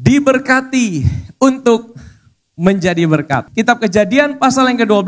diberkati untuk menjadi berkat. Kitab Kejadian pasal yang ke-12,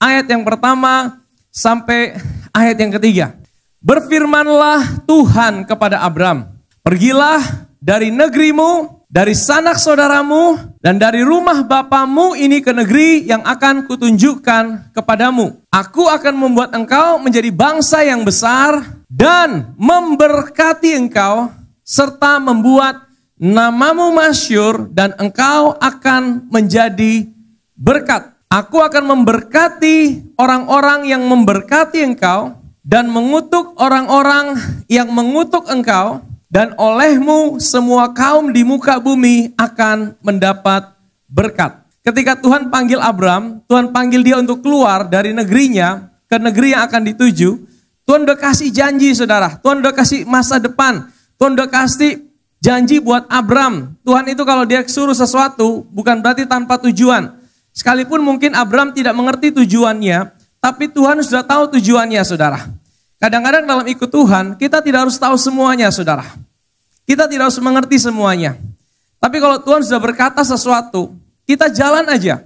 ayat yang pertama sampai ayat yang ketiga. Berfirmanlah Tuhan kepada Abram, pergilah dari negerimu, dari sanak saudaramu, dan dari rumah bapamu ini ke negeri yang akan kutunjukkan kepadamu. Aku akan membuat engkau menjadi bangsa yang besar dan memberkati engkau, serta membuat namamu masyhur, dan engkau akan menjadi berkat. Aku akan memberkati orang-orang yang memberkati engkau, dan mengutuk orang-orang yang mengutuk engkau, dan olehmu semua kaum di muka bumi akan mendapat berkat. Ketika Tuhan panggil Abram, Tuhan panggil dia untuk keluar dari negerinya ke negeri yang akan dituju. Tuhan udah kasih janji, saudara. Tuhan udah kasih masa depan. Tuhan udah kasih janji buat Abram. Tuhan itu kalau dia suruh sesuatu bukan berarti tanpa tujuan. Sekalipun mungkin Abram tidak mengerti tujuannya, tapi Tuhan sudah tahu tujuannya, saudara. Kadang-kadang dalam ikut Tuhan, kita tidak harus tahu semuanya, saudara. Kita tidak harus mengerti semuanya. Tapi kalau Tuhan sudah berkata sesuatu, kita jalan aja.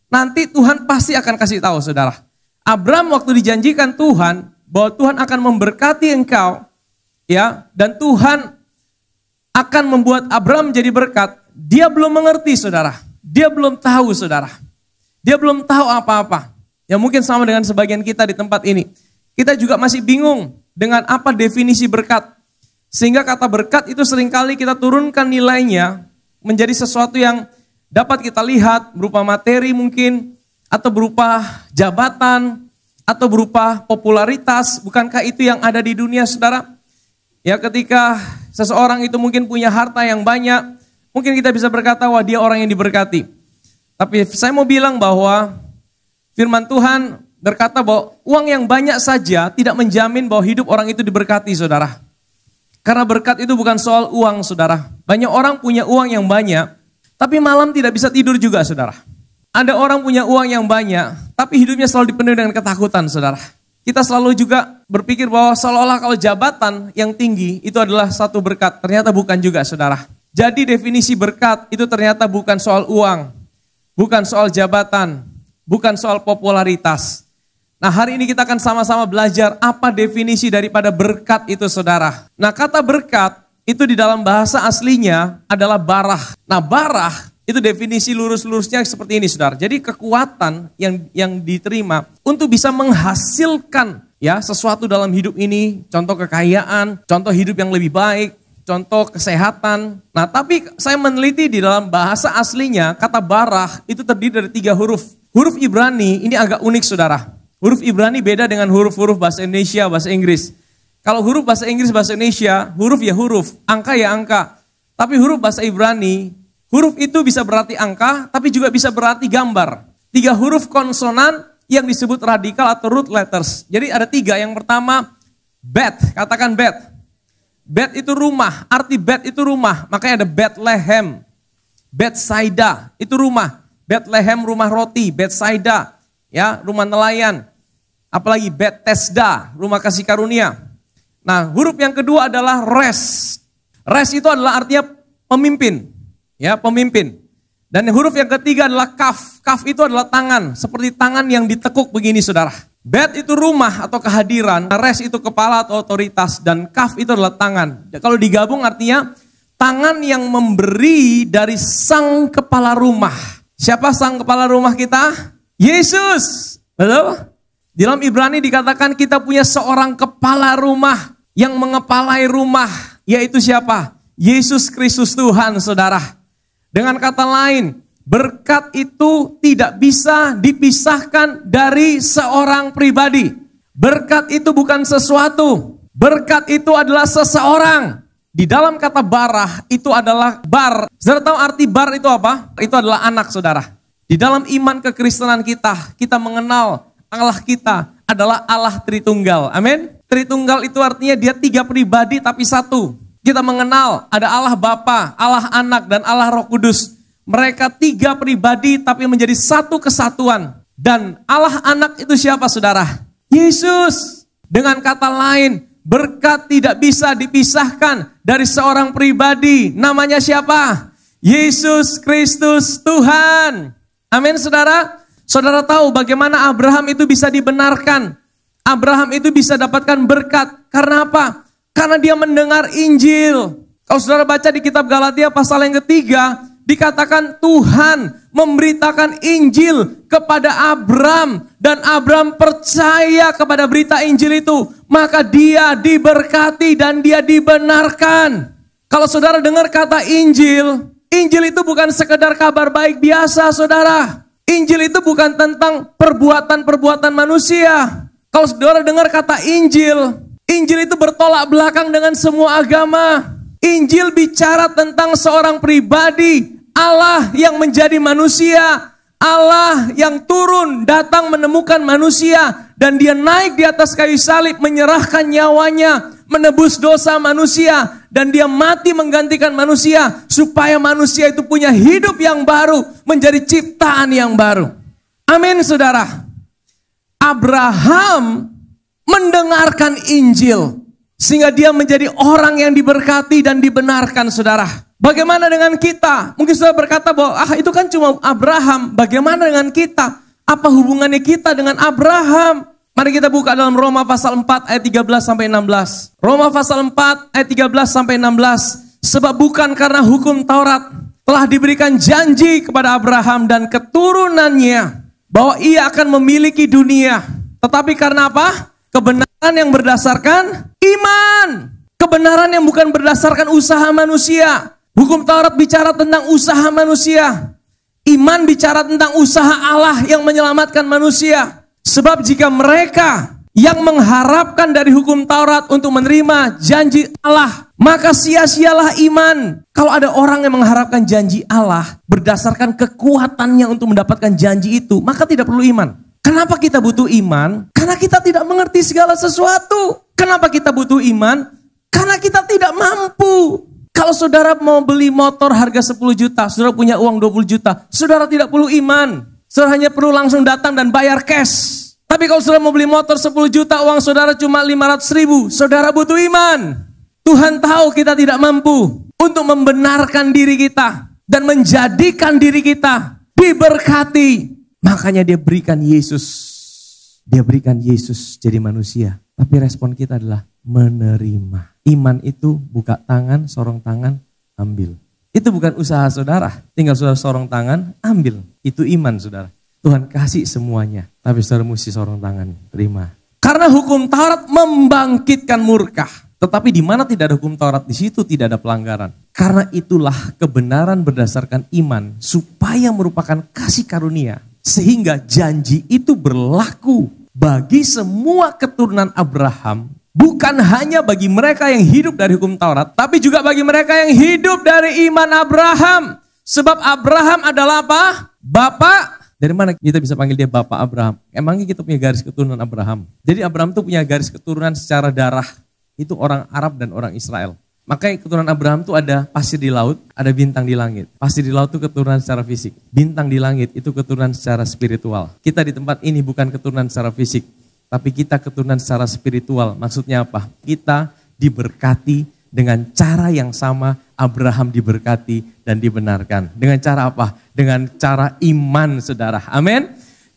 Nanti Tuhan pasti akan kasih tahu, saudara. Abram waktu dijanjikan Tuhan, bahwa Tuhan akan memberkati engkau, ya, dan Tuhan akan membuat Abram menjadi berkat, dia belum mengerti, saudara. Dia belum tahu, saudara. Dia belum tahu apa-apa. Ya mungkin sama dengan sebagian kita di tempat ini. Kita juga masih bingung dengan apa definisi berkat. Sehingga kata berkat itu seringkali kita turunkan nilainya menjadi sesuatu yang dapat kita lihat berupa materi mungkin, atau berupa jabatan, atau berupa popularitas. Bukankah itu yang ada di dunia, saudara? Ya ketika seseorang itu mungkin punya harta yang banyak, mungkin kita bisa berkata, wah dia orang yang diberkati. Tapi saya mau bilang bahwa firman Tuhan berkata bahwa uang yang banyak saja tidak menjamin bahwa hidup orang itu diberkati, saudara. Karena berkat itu bukan soal uang, saudara. Banyak orang punya uang yang banyak, tapi malam tidak bisa tidur juga, saudara. Ada orang punya uang yang banyak, tapi hidupnya selalu dipenuhi dengan ketakutan, saudara. Kita selalu juga berpikir bahwa seolah-olah kalau jabatan yang tinggi itu adalah satu berkat. Ternyata bukan juga, saudara. Jadi definisi berkat itu ternyata bukan soal uang, bukan soal jabatan, bukan soal popularitas. Nah hari ini kita akan sama-sama belajar apa definisi daripada berkat itu, saudara. Nah kata berkat itu di dalam bahasa aslinya adalah barah. Nah barah itu definisi lurus-lurusnya seperti ini, saudara. Jadi kekuatan yang diterima untuk bisa menghasilkan ya sesuatu dalam hidup ini. Contoh kekayaan, contoh hidup yang lebih baik, contoh kesehatan. Nah tapi saya meneliti di dalam bahasa aslinya kata barah itu terdiri dari 3 huruf. Huruf Ibrani ini agak unik, saudara. Huruf Ibrani beda dengan huruf-huruf bahasa Indonesia, bahasa Inggris. Kalau huruf bahasa Inggris, bahasa Indonesia, huruf ya huruf, angka ya angka. Tapi huruf bahasa Ibrani, huruf itu bisa berarti angka, tapi juga bisa berarti gambar. 3 huruf konsonan yang disebut radikal atau root letters. Jadi ada 3, yang pertama bet, katakan bet. Bet itu rumah, arti bet itu rumah, makanya ada Bethlehem. Bethsaida itu rumah, Bethlehem rumah roti, Bethsaida ya rumah nelayan. Apalagi Bethesda, rumah kasih karunia. Nah huruf yang kedua adalah res. Res itu adalah artinya pemimpin, ya pemimpin. Dan huruf yang ketiga adalah kaf. Kaf itu adalah tangan, seperti tangan yang ditekuk begini, saudara. Bet itu rumah atau kehadiran, res itu kepala atau otoritas, dan kaf itu adalah tangan. Kalau digabung artinya tangan yang memberi dari sang kepala rumah. Siapa sang kepala rumah kita? Yesus. Betul? Di dalam Ibrani dikatakan kita punya seorang kepala rumah yang mengepalai rumah, yaitu siapa? Yesus Kristus Tuhan, saudara. Dengan kata lain, berkat itu tidak bisa dipisahkan dari seorang pribadi. Berkat itu bukan sesuatu. Berkat itu adalah seseorang. Di dalam kata barah itu adalah bar. Saudara tahu arti bar itu apa? Itu adalah anak, saudara. Di dalam iman kekristenan kita mengenal Allah kita adalah Allah Tritunggal. Amin. Tritunggal itu artinya dia 3 pribadi tapi satu. Kita mengenal ada Allah Bapa, Allah Anak, dan Allah Roh Kudus. Mereka 3 pribadi tapi menjadi satu kesatuan. Dan Allah Anak itu siapa, saudara? Yesus. Dengan kata lain, berkat tidak bisa dipisahkan dari seorang pribadi. Namanya siapa? Yesus Kristus Tuhan. Amin saudara. Saudara tahu bagaimana Abraham itu bisa dibenarkan. Abraham itu bisa dapatkan berkat. Karena apa? Karena dia mendengar Injil. Kalau saudara baca di kitab Galatia pasal yang ketiga, dikatakan Tuhan memberitakan Injil kepada Abram. Dan Abram percaya kepada berita Injil itu. Maka dia diberkati dan dia dibenarkan. Kalau saudara dengar kata Injil, Injil itu bukan sekedar kabar baik biasa saudara. Injil itu bukan tentang perbuatan-perbuatan manusia. Kalau saudara dengar kata Injil, Injil itu bertolak belakang dengan semua agama. Injil bicara tentang seorang pribadi, Allah yang menjadi manusia, Allah yang turun datang menemukan manusia, dan dia naik di atas kayu salib menyerahkan nyawanya, menebus dosa manusia, dan dia mati menggantikan manusia supaya manusia itu punya hidup yang baru, menjadi ciptaan yang baru. Amin saudara. Abraham mendengarkan Injil sehingga dia menjadi orang yang diberkati dan dibenarkan saudara. Bagaimana dengan kita? Mungkin saudara berkata bahwa itu kan cuma Abraham. Bagaimana dengan kita? Apa hubungannya kita dengan Abraham? Mari kita buka dalam Roma pasal 4 ayat 13 sampai 16. Roma pasal 4 ayat 13 sampai 16. Sebab bukan karena hukum Taurat telah diberikan janji kepada Abraham dan keturunannya bahwa ia akan memiliki dunia. Tetapi karena apa? Kebenaran yang berdasarkan iman. Kebenaran yang bukan berdasarkan usaha manusia. Hukum Taurat bicara tentang usaha manusia. Iman bicara tentang usaha Allah yang menyelamatkan manusia. Sebab jika mereka yang mengharapkan dari hukum Taurat untuk menerima janji Allah, maka sia-sialah iman. Kalau ada orang yang mengharapkan janji Allah berdasarkan kekuatannya untuk mendapatkan janji itu, maka tidak perlu iman. Kenapa kita butuh iman? Karena kita tidak mengerti segala sesuatu. Kenapa kita butuh iman? Karena kita tidak mampu. Kalau saudara mau beli motor harga 10 juta, saudara punya uang 20 juta, saudara tidak perlu iman. Saudara hanya perlu langsung datang dan bayar cash. Tapi kalau saudara mau beli motor 10 juta, uang saudara cuma 500 ribu, saudara butuh iman. Tuhan tahu kita tidak mampu untuk membenarkan diri kita dan menjadikan diri kita diberkati. Makanya dia berikan Yesus. Dia berikan Yesus jadi manusia. Tapi respon kita adalah menerima. Iman itu buka tangan, sorong tangan, ambil. Itu bukan usaha saudara. Tinggal saudara sorong tangan, ambil. Itu iman saudara. Tuhan kasih semuanya. Tapi saudara mesti sorong tangan, terima. Karena hukum Taurat membangkitkan murka. Tetapi di mana tidak ada hukum Taurat, di situ tidak ada pelanggaran. Karena itulah kebenaran berdasarkan iman, supaya merupakan kasih karunia. Sehingga janji itu berlaku bagi semua keturunan Abraham. Bukan hanya bagi mereka yang hidup dari hukum Taurat, tapi juga bagi mereka yang hidup dari iman Abraham. Sebab Abraham adalah apa? Bapak. Dari mana kita bisa panggil dia Bapak Abraham? Emangnya kita punya garis keturunan Abraham? Jadi Abraham itu punya garis keturunan secara darah. Itu orang Arab dan orang Israel. Makanya keturunan Abraham itu ada pasir di laut, ada bintang di langit. Pasir di laut itu keturunan secara fisik. Bintang di langit itu keturunan secara spiritual. Kita di tempat ini bukan keturunan secara fisik. Tapi kita keturunan secara spiritual. Maksudnya apa? Kita diberkati dengan cara yang sama Abraham diberkati dan dibenarkan. Dengan cara apa? Dengan cara iman saudara. Amin.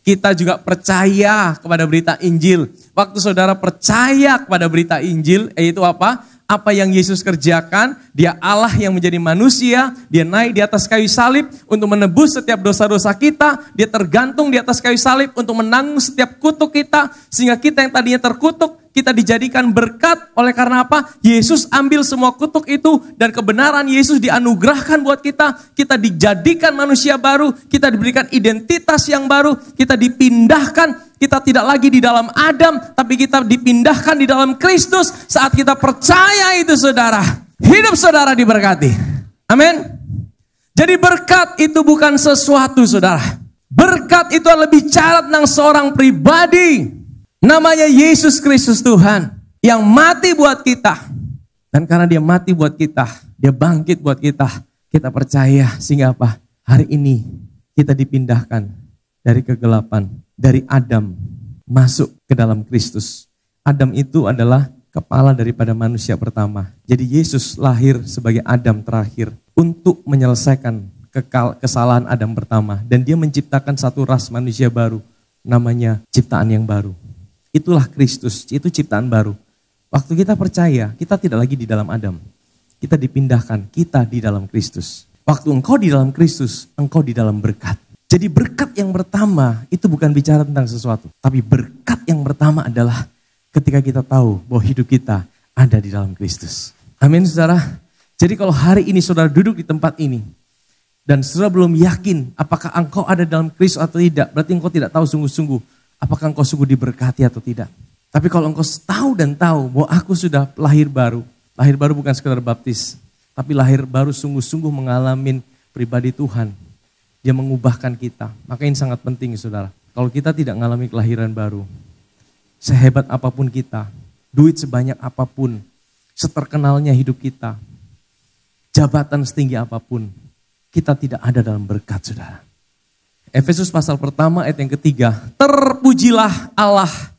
Kita juga percaya kepada berita Injil. Waktu saudara percaya kepada berita Injil, yaitu apa? Apa yang Yesus kerjakan, dia Allah yang menjadi manusia, dia naik di atas kayu salib untuk menebus setiap dosa-dosa kita, dia tergantung di atas kayu salib untuk menanggung setiap kutuk kita, sehingga kita yang tadinya terkutuk, kita dijadikan berkat. Oleh karena apa? Yesus ambil semua kutuk itu dan kebenaran Yesus dianugerahkan buat kita. Kita dijadikan manusia baru, kita diberikan identitas yang baru, kita dipindahkan. Kita tidak lagi di dalam Adam, tapi kita dipindahkan di dalam Kristus. Saat kita percaya itu saudara, hidup saudara diberkati. Amin. Jadi berkat itu bukan sesuatu saudara. Berkat itu adalah bicara tentang seorang pribadi. Namanya Yesus Kristus Tuhan. Yang mati buat kita. Dan karena dia mati buat kita, dia bangkit buat kita. Kita percaya sehingga apa? Hari ini kita dipindahkan dari kegelapan. Dari Adam masuk ke dalam Kristus. Adam itu adalah kepala daripada manusia pertama. Jadi Yesus lahir sebagai Adam terakhir untuk menyelesaikan kesalahan Adam pertama. Dan dia menciptakan satu ras manusia baru, namanya ciptaan yang baru. Itulah Kristus, itu ciptaan baru. Waktu kita percaya, kita tidak lagi di dalam Adam. Kita dipindahkan, kita di dalam Kristus. Waktu engkau di dalam Kristus, engkau di dalam berkat. Jadi berkat yang pertama itu bukan bicara tentang sesuatu. Tapi berkat yang pertama adalah ketika kita tahu bahwa hidup kita ada di dalam Kristus. Amin saudara. Jadi kalau hari ini saudara duduk di tempat ini, dan saudara belum yakin apakah engkau ada dalam Kristus atau tidak, berarti engkau tidak tahu sungguh-sungguh apakah engkau sungguh diberkati atau tidak. Tapi kalau engkau tahu dan tahu bahwa aku sudah lahir baru bukan sekedar baptis, tapi lahir baru sungguh-sungguh mengalami pribadi Tuhan. Dia mengubahkan kita. Maka ini sangat penting saudara. Kalau kita tidak mengalami kelahiran baru, sehebat apapun kita, duit sebanyak apapun, seterkenalnya hidup kita, jabatan setinggi apapun, kita tidak ada dalam berkat saudara. Efesus pasal pertama ayat yang ketiga, terpujilah Allah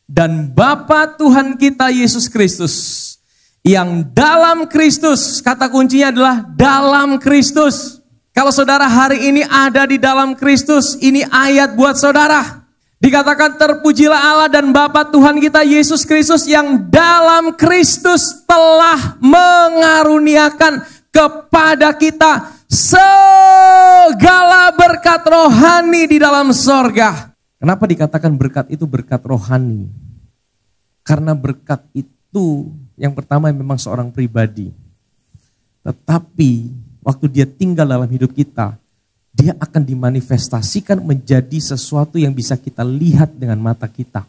dan Bapa Tuhan kita Yesus Kristus, yang dalam Kristus, kata kuncinya adalah dalam Kristus. Kalau saudara hari ini ada di dalam Kristus, ini ayat buat saudara. Dikatakan terpujilah Allah dan Bapa Tuhan kita Yesus Kristus yang dalam Kristus telah mengaruniakan kepada kita segala berkat rohani di dalam sorga. Kenapa dikatakan berkat itu berkat rohani? Karena berkat itu yang pertama memang seorang pribadi. Tetapi waktu dia tinggal dalam hidup kita, dia akan dimanifestasikan menjadi sesuatu yang bisa kita lihat dengan mata kita.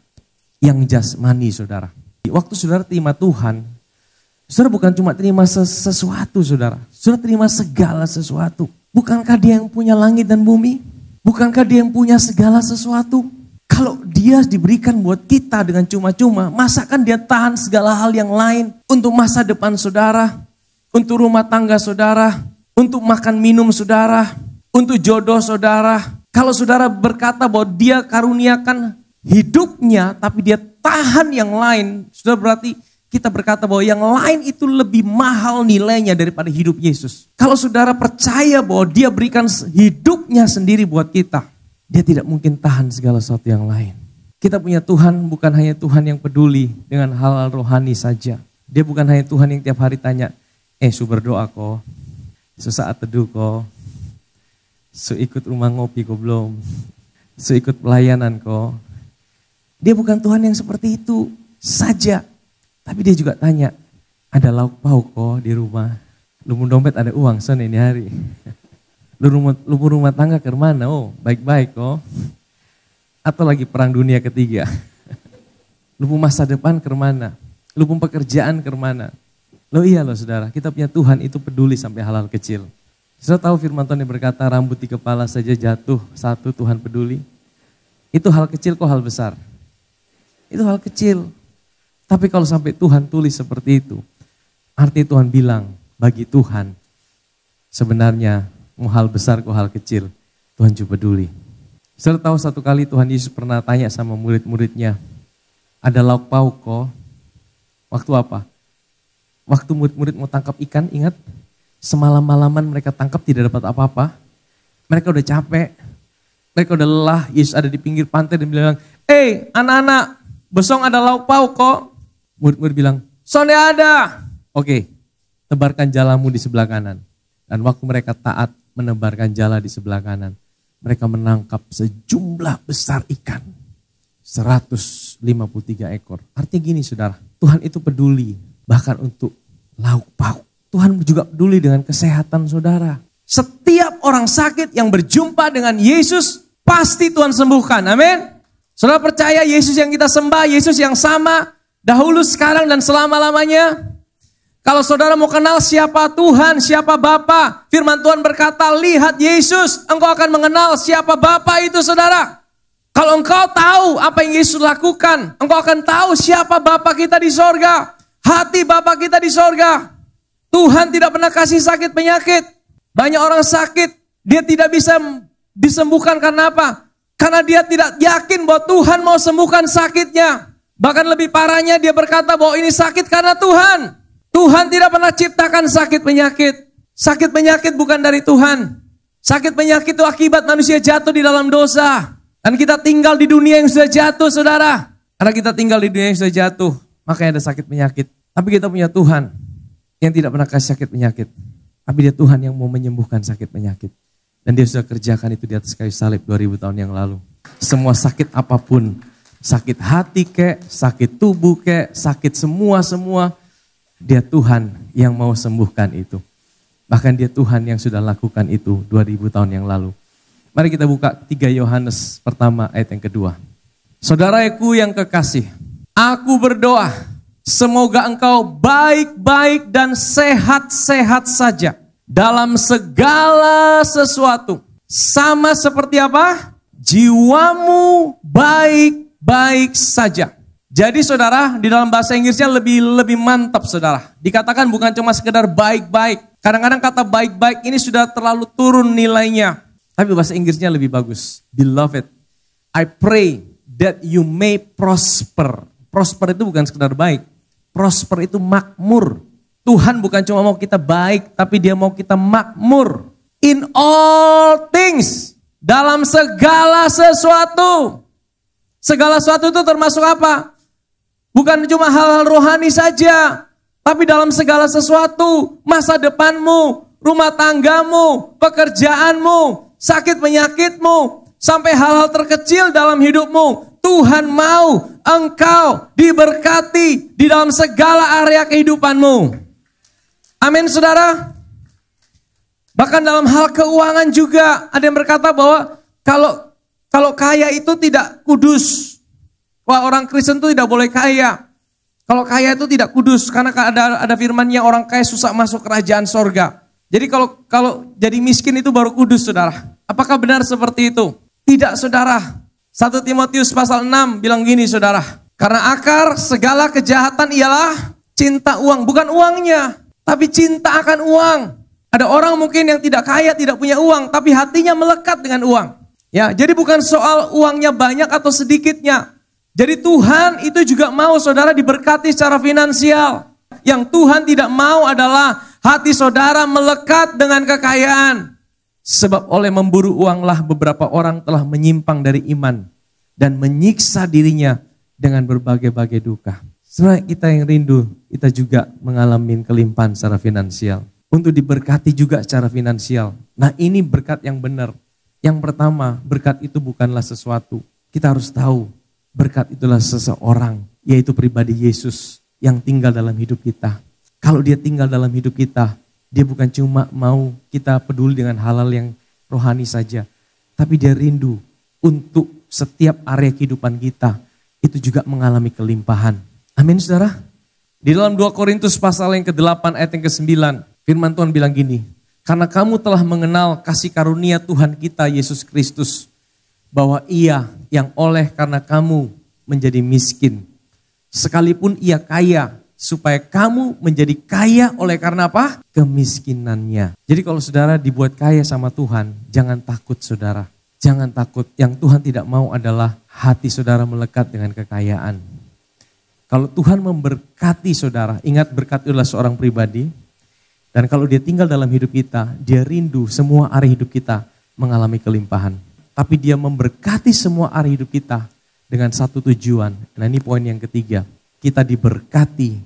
Yang jasmani saudara. Waktu saudara terima Tuhan, saudara bukan cuma terima sesuatu saudara. Saudara terima segala sesuatu. Bukankah dia yang punya langit dan bumi? Bukankah dia yang punya segala sesuatu? Kalau dia diberikan buat kita dengan cuma-cuma, masakan dia tahan segala hal yang lain untuk masa depan saudara, untuk rumah tangga saudara, untuk makan minum saudara, untuk jodoh saudara. Kalau saudara berkata bahwa dia karuniakan hidupnya, tapi dia tahan yang lain, saudara berarti kita berkata bahwa yang lain itu lebih mahal nilainya daripada hidup Yesus. Kalau saudara percaya bahwa dia berikan hidupnya sendiri buat kita, dia tidak mungkin tahan segala sesuatu yang lain. Kita punya Tuhan bukan hanya Tuhan yang peduli dengan hal-hal rohani saja. Dia bukan hanya Tuhan yang tiap hari tanya, su berdoa kok, sesaat teduh kok, ikut rumah ngopi kok belum, ikut pelayanan kok. Dia bukan Tuhan yang seperti itu saja. Tapi dia juga tanya, ada lauk pauk kok di rumah? Lu dompet ada uang son ini hari. Lu rumah tangga ke mana? Oh baik-baik kok. Atau lagi perang dunia ketiga. Lu masa depan ke mana? Lu pekerjaan ke mana? Loh iya loh saudara, kita punya Tuhan itu peduli sampai hal-hal kecil. Saudara tahu firman Tuhan yang berkata rambut di kepala saja jatuh satu Tuhan peduli. Itu hal kecil kok hal besar? Itu hal kecil. Tapi kalau sampai Tuhan tulis seperti itu, artinya Tuhan bilang bagi Tuhan, sebenarnya mau hal besar kok hal kecil, Tuhan juga peduli. Saudara tahu satu kali Tuhan Yesus pernah tanya sama murid-muridnya, ada lauk pauk kok? Waktu apa? Waktu murid-murid mau tangkap ikan, ingat? Semalam-malaman mereka tangkap tidak dapat apa-apa. Mereka udah capek, mereka udah lelah, Yesus ada di pinggir pantai dan bilang, anak-anak, besok ada lauk pauk kok? Murid-murid bilang, sonde ada. Oke, tebarkan jalamu di sebelah kanan. Dan waktu mereka taat menebarkan jala di sebelah kanan, mereka menangkap sejumlah besar ikan. 153 ekor. Artinya gini saudara, Tuhan itu peduli bahkan untuk lauk pauk. Tuhan juga peduli dengan kesehatan saudara. Setiap orang sakit yang berjumpa dengan Yesus, pasti Tuhan sembuhkan. Amin. Saudara percaya Yesus yang kita sembah, Yesus yang sama, dahulu, sekarang, dan selama-lamanya. Kalau saudara mau kenal siapa Tuhan, siapa Bapa, firman Tuhan berkata, lihat Yesus, engkau akan mengenal siapa Bapa itu saudara. Kalau engkau tahu apa yang Yesus lakukan, engkau akan tahu siapa Bapa kita di sorga, hati Bapa kita di sorga. Tuhan tidak pernah kasih sakit penyakit. Banyak orang sakit, dia tidak bisa disembuhkan karena apa? Karena dia tidak yakin bahwa Tuhan mau sembuhkan sakitnya. Bahkan lebih parahnya dia berkata bahwa ini sakit karena Tuhan. Tuhan tidak pernah ciptakan sakit penyakit. Sakit penyakit bukan dari Tuhan. Sakit penyakit itu akibat manusia jatuh di dalam dosa. Dan kita tinggal di dunia yang sudah jatuh, saudara. Karena kita tinggal di dunia yang sudah jatuh, makanya ada sakit penyakit. Tapi kita punya Tuhan yang tidak pernah kasih sakit penyakit. Tapi dia Tuhan yang mau menyembuhkan sakit penyakit. Dan dia sudah kerjakan itu di atas kayu salib 2000 tahun yang lalu. Semua sakit apapun, sakit hati kek, sakit tubuh kek, sakit semua, dia Tuhan yang mau sembuhkan itu. Bahkan dia Tuhan yang sudah lakukan itu 2000 tahun yang lalu. Mari kita buka 3 Yohanes pertama ayat yang kedua. Saudaraku yang kekasih, aku berdoa semoga engkau baik-baik dan sehat-sehat saja dalam segala sesuatu. Sama seperti apa? Jiwamu baik-baik saja. Jadi saudara, di dalam bahasa Inggrisnya lebih mantap saudara. Dikatakan bukan cuma sekedar baik-baik. Kadang-kadang kata baik-baik ini sudah terlalu turun nilainya. Tapi bahasa Inggrisnya lebih bagus. Beloved, I pray that you may prosper. Prosper itu bukan sekedar baik. Prosper itu makmur. Tuhan bukan cuma mau kita baik, tapi dia mau kita makmur. In all things. Dalam segala sesuatu. Segala sesuatu itu termasuk apa? Bukan cuma hal-hal rohani saja. Tapi dalam segala sesuatu. Masa depanmu, rumah tanggamu, pekerjaanmu, sakit penyakitmu, sampai hal-hal terkecil dalam hidupmu. Tuhan mau engkau diberkati di dalam segala area kehidupanmu. Amin saudara. Bahkan dalam hal keuangan juga ada yang berkata bahwa kalau kaya itu tidak kudus. Wah, orang Kristen itu tidak boleh kaya. Kalau kaya itu tidak kudus karena ada firman-Nya orang kaya susah masuk kerajaan sorga. Jadi kalau jadi miskin itu baru kudus saudara. Apakah benar seperti itu? Tidak saudara. 1 Timotius pasal 6 bilang gini saudara. Karena akar segala kejahatan ialah cinta uang. Bukan uangnya, tapi cinta akan uang. Ada orang mungkin yang tidak kaya, tidak punya uang, tapi hatinya melekat dengan uang. Ya, jadi bukan soal uangnya banyak atau sedikitnya. Jadi Tuhan itu juga mau saudara diberkati secara finansial. Yang Tuhan tidak mau adalah hati saudara melekat dengan kekayaan. Sebab oleh memburu uanglah beberapa orang telah menyimpang dari iman dan menyiksa dirinya dengan berbagai-bagai duka. Sebenarnya kita yang rindu, kita juga mengalami kelimpahan secara finansial. Untuk diberkati juga secara finansial. Nah ini berkat yang benar. Yang pertama, berkat itu bukanlah sesuatu. Kita harus tahu, berkat itulah seseorang, yaitu pribadi Yesus yang tinggal dalam hidup kita. Kalau dia tinggal dalam hidup kita, dia bukan cuma mau kita peduli dengan hal-hal yang rohani saja. Tapi dia rindu untuk setiap area kehidupan kita, itu juga mengalami kelimpahan. Amin saudara. Di dalam 2 Korintus pasal yang ke-8 ayat yang ke-9, firman Tuhan bilang gini, karena kamu telah mengenal kasih karunia Tuhan kita Yesus Kristus, bahwa ia yang oleh karena kamu menjadi miskin, sekalipun ia kaya, supaya kamu menjadi kaya oleh karena apa? Kemiskinannya. Jadi kalau saudara dibuat kaya sama Tuhan, jangan takut saudara. Jangan takut, yang Tuhan tidak mau adalah hati saudara melekat dengan kekayaan. Kalau Tuhan memberkati saudara, ingat berkat adalah seorang pribadi. Dan kalau dia tinggal dalam hidup kita, dia rindu semua area hidup kita mengalami kelimpahan. Tapi dia memberkati semua area hidup kita dengan satu tujuan. Nah ini poin yang ketiga, kita diberkati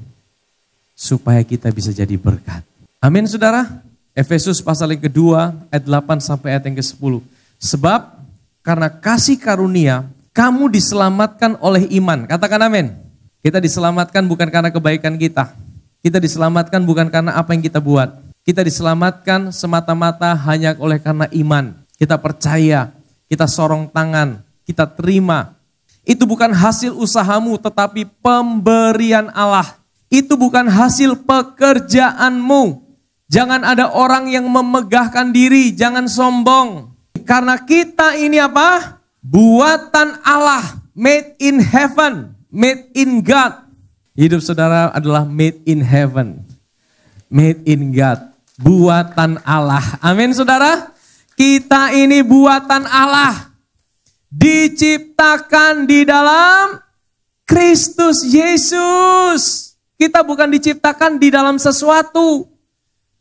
supaya kita bisa jadi berkat. Amin saudara. Efesus pasal yang kedua ayat 8 sampai ayat yang ke-10. Sebab karena kasih karunia kamu diselamatkan oleh iman. Katakan amin. Kita diselamatkan bukan karena kebaikan kita. Kita diselamatkan bukan karena apa yang kita buat. Kita diselamatkan semata-mata hanya oleh karena iman. Kita percaya, kita sorong tangan, kita terima. Itu bukan hasil usahamu tetapi pemberian Allah. Itu bukan hasil pekerjaanmu. Jangan ada orang yang memegahkan diri, jangan sombong. Karena kita ini apa? Buatan Allah, made in heaven, made in God. Hidup saudara adalah made in heaven, made in God, buatan Allah. Amin saudara. Kita ini buatan Allah, diciptakan di dalam Kristus Yesus. Kita bukan diciptakan di dalam sesuatu.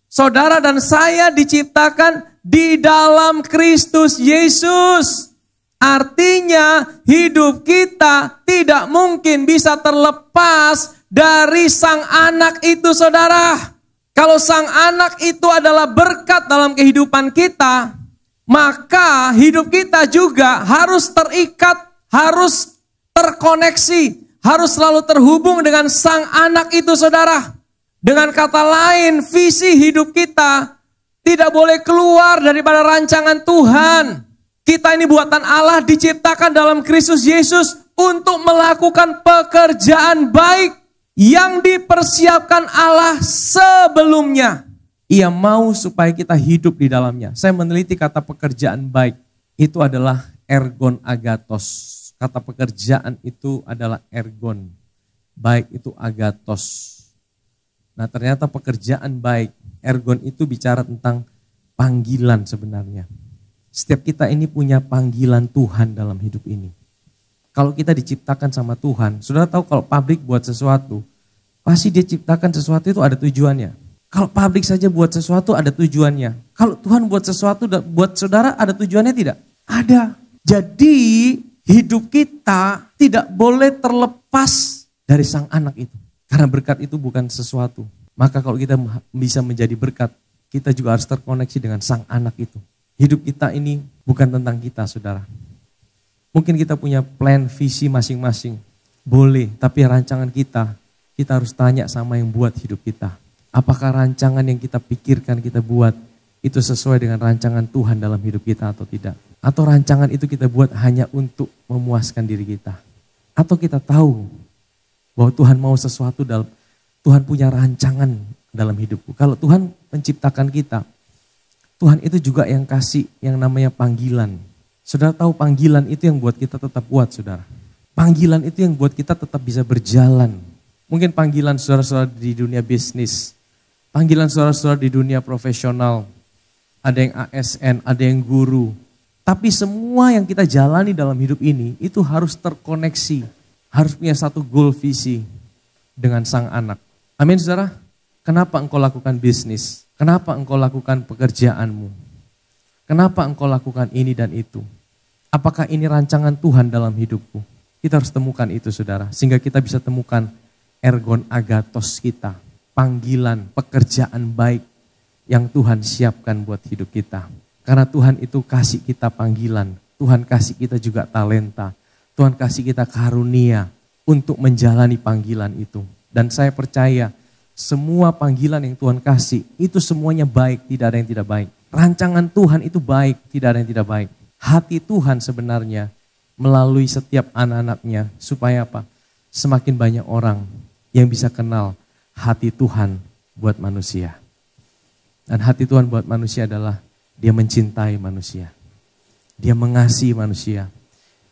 Saudara dan saya diciptakan di dalam Kristus Yesus. Artinya hidup kita tidak mungkin bisa terlepas dari sang anak itu, saudara. Kalau sang anak itu adalah berkat dalam kehidupan kita, maka hidup kita juga harus terikat, harus terkoneksi, harus selalu terhubung dengan sang anak itu, saudara. Dengan kata lain, visi hidup kita tidak boleh keluar daripada rancangan Tuhan. Kita ini buatan Allah, diciptakan dalam Kristus Yesus untuk melakukan pekerjaan baik yang dipersiapkan Allah sebelumnya. Ia mau supaya kita hidup di dalamnya. Saya meneliti kata pekerjaan baik, itu adalah ergon agathos. Kata pekerjaan itu adalah ergon, baik itu agathos. Nah ternyata pekerjaan baik, ergon itu bicara tentang panggilan sebenarnya. Setiap kita ini punya panggilan Tuhan dalam hidup ini. Kalau kita diciptakan sama Tuhan, saudara tahu kalau pabrik buat sesuatu, pasti dia ciptakan sesuatu itu ada tujuannya. Kalau pabrik saja buat sesuatu ada tujuannya. Kalau Tuhan buat sesuatu buat saudara ada tujuannya tidak? Ada. Jadi hidup kita tidak boleh terlepas dari sang anak itu. Karena berkat itu bukan sesuatu. Maka kalau kita bisa menjadi berkat, kita juga harus terkoneksi dengan sang anak itu. Hidup kita ini bukan tentang kita, saudara. Mungkin kita punya plan, visi masing-masing. Boleh, tapi rancangan kita harus tanya sama yang buat hidup kita. Apakah rancangan yang kita pikirkan, kita buat, itu sesuai dengan rancangan Tuhan dalam hidup kita atau tidak? Atau rancangan itu kita buat hanya untuk memuaskan diri kita? Atau kita tahu bahwa Tuhan mau sesuatu dalam, Tuhan punya rancangan dalam hidupku. Kalau Tuhan menciptakan kita, Tuhan itu juga yang kasih yang namanya panggilan. Saudara tahu panggilan itu yang buat kita tetap kuat, saudara. Panggilan itu yang buat kita tetap bisa berjalan. Mungkin panggilan saudara-saudara di dunia bisnis, panggilan saudara-saudara di dunia profesional, ada yang ASN, ada yang guru. Tapi semua yang kita jalani dalam hidup ini itu harus terkoneksi, harus punya satu goal visi dengan sang anak. Amin, saudara. Kenapa engkau lakukan bisnis? Kenapa engkau lakukan pekerjaanmu? Kenapa engkau lakukan ini dan itu? Apakah ini rancangan Tuhan dalam hidupku? Kita harus temukan itu, saudara. Sehingga kita bisa temukan ergon agathos kita. Panggilan, pekerjaan baik yang Tuhan siapkan buat hidup kita. Karena Tuhan itu kasih kita panggilan. Tuhan kasih kita juga talenta. Tuhan kasih kita karunia untuk menjalani panggilan itu. Dan saya percaya semua panggilan yang Tuhan kasih itu semuanya baik, tidak ada yang tidak baik. Rancangan Tuhan itu baik, tidak ada yang tidak baik. Hati Tuhan sebenarnya melalui setiap anak-anaknya supaya apa? Semakin banyak orang yang bisa kenal hati Tuhan buat manusia. Dan hati Tuhan buat manusia adalah dia mencintai manusia. Dia mengasihi manusia.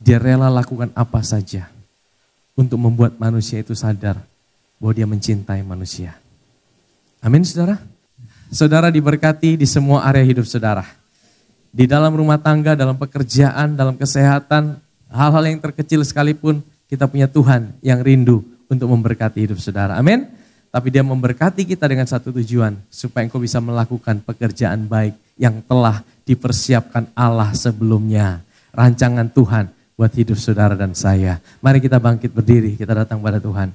Dia rela lakukan apa saja untuk membuat manusia itu sadar bahwa dia mencintai manusia. Amin, saudara. Saudara diberkati di semua area hidup saudara. Di dalam rumah tangga, dalam pekerjaan, dalam kesehatan, hal-hal yang terkecil sekalipun kita punya Tuhan yang rindu untuk memberkati hidup saudara. Amin. Tapi dia memberkati kita dengan satu tujuan, supaya engkau bisa melakukan pekerjaan baik yang telah dipersiapkan Allah sebelumnya. Rancangan Tuhan buat hidup saudara dan saya. Mari kita bangkit berdiri, kita datang pada Tuhan.